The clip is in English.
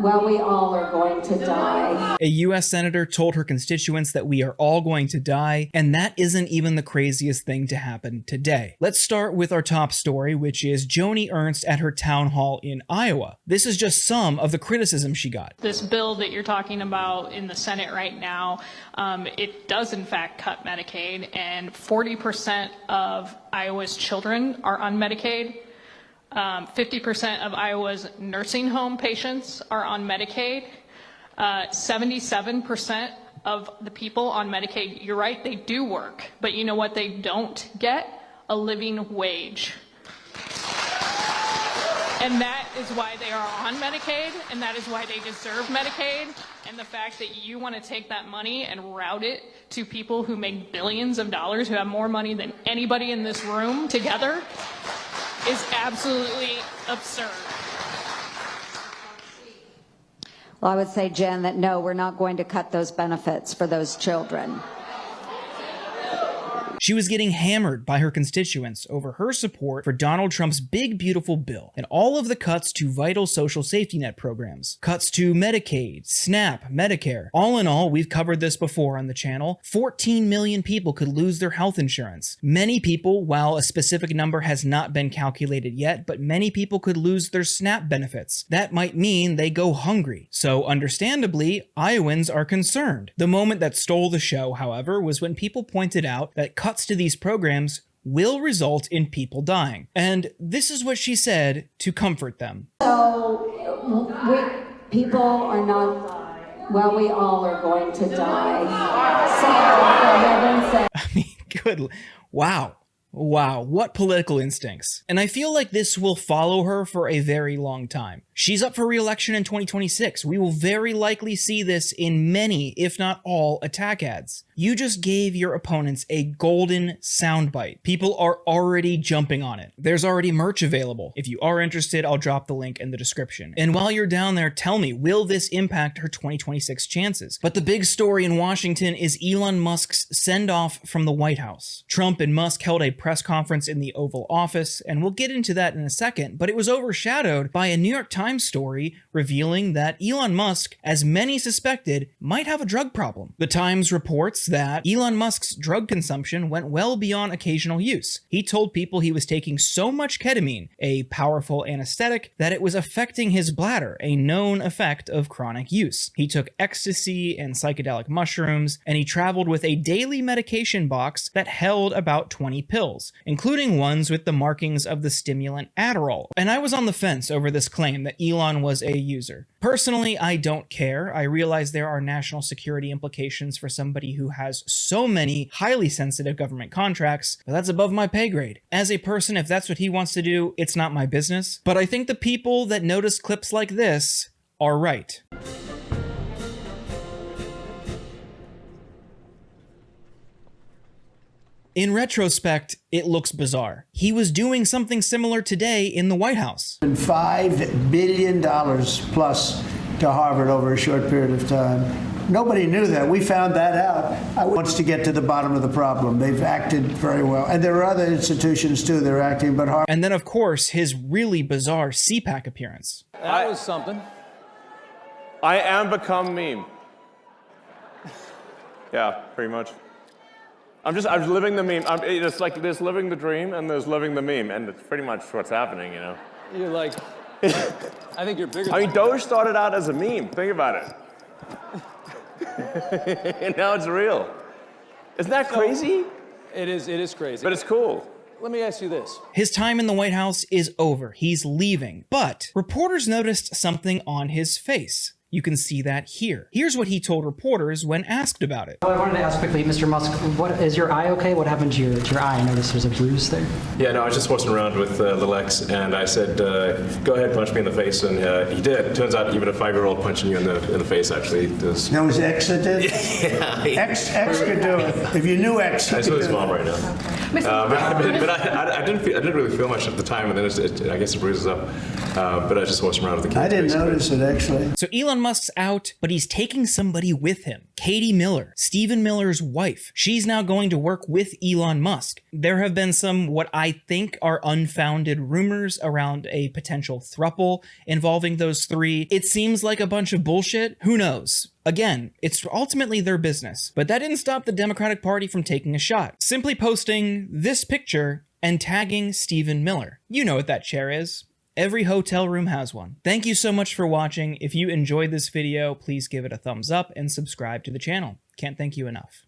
well, we all are going to die. A U.S. senator told her constituents that we are all going to die, and that isn't even the craziest thing to happen today. Let's start with our top story, which is Joni Ernst at her town hall in Iowa. This is just some of the criticism she got. This bill that you're talking about in the Senate right now, it does in fact cut Medicaid, and 40% of Iowa's children are on Medicaid. 50% of Iowa's nursing home patients are on Medicaid. 77% of the people on Medicaid, you're right, they do work, but you know what they don't get? A living wage. And that is why they are on Medicaid, and that is why they deserve Medicaid. And the fact that you want to take that money and route it to people who make billions of dollars, who have more money than anybody in this room together, is absolutely absurd. Well, I would say, Jen, that no, we're not going to cut those benefits for those children. She was getting hammered by her constituents over her support for Donald Trump's big, beautiful bill and all of the cuts to vital social safety net programs. Cuts to Medicaid, SNAP, Medicare. All in all, we've covered this before on the channel, 14 million people could lose their health insurance. Many people, while a specific number has not been calculated yet, but many people could lose their SNAP benefits. That might mean they go hungry. So understandably, Iowans are concerned. The moment that stole the show, however, was when people pointed out that cuts to these programs will result in people dying. And this is what she said to comfort them. So, people are not, well, we all are going to die. So, I mean, good. Wow. Wow, what political instincts. And I feel like this will follow her for a very long time. She's up for re-election in 2026. We will very likely see this in many, if not all, attack ads. You just gave your opponents a golden soundbite. People are already jumping on it. There's already merch available. If you are interested, I'll drop the link in the description. And while you're down there, tell me, will this impact her 2026 chances? But the big story in Washington is Elon Musk's send-off from the White House. Trump and Musk held a press conference in the Oval Office, and we'll get into that in a second, but it was overshadowed by a New York Times story revealing that Elon Musk, as many suspected, might have a drug problem. The Times reports that Elon Musk's drug consumption went well beyond occasional use. He told people he was taking so much ketamine, a powerful anesthetic, that it was affecting his bladder, a known effect of chronic use. He took ecstasy and psychedelic mushrooms, and he traveled with a daily medication box that held about 20 pills, including ones with the markings of the stimulant Adderall. And I was on the fence over this claim that Elon was a user. Personally, I don't care. I realize there are national security implications for somebody who has so many highly sensitive government contracts, but that's above my pay grade. As a person, if that's what he wants to do, it's not my business. But I think the people that notice clips like this are right. In retrospect, it looks bizarre. He was doing something similar today in the White House. $5 billion plus to Harvard over a short period of time. Nobody knew that. We found that out. I wants to get to the bottom of the problem. They've acted very well. And there are other institutions, too, that are acting, but Harvard... And then, of course, his really bizarre CPAC appearance. That was something. I am become meme. Yeah, pretty much. I'm living the meme. It's like there's living the dream and there's living the meme, and it's pretty much what's happening, you know? You're like, I think you're bigger I mean, Doge started out as a meme. Think about it. And now it's real. Isn't that crazy? It is crazy. But it's cool. Let me ask you this. His time in the White House is over. He's leaving. But reporters noticed something on his face. You can see that here. Here's what he told reporters when asked about it. I wanted to ask quickly, Mr. Musk, is your eye okay? What happened to your eye? I noticed there's a bruise there. Yeah, no, I was just horsing around with little X, and I said, go ahead, punch me in the face, and he did. Turns out even a 5-year-old punching you in the face actually does. That was X that did? Yeah. X could do it. If you knew X, I saw his mom right now. but I didn't really feel much at the time, and then I guess it bruises up. But I just washed him around with the kids. I didn't basically. notice it, actually. So Elon Musk's out, but he's taking somebody with him. Katie Miller, Stephen Miller's wife. She's now going to work with Elon Musk. There have been some what I think are unfounded rumors around a potential throuple involving those three. It seems like a bunch of bullshit. Who knows? Again, it's ultimately their business. But that didn't stop the Democratic Party from taking a shot. Simply posting this picture and tagging Stephen Miller. You know what that chair is. Every hotel room has one. Thank you so much for watching. If you enjoyed this video, please give it a thumbs up and subscribe to the channel. Can't thank you enough.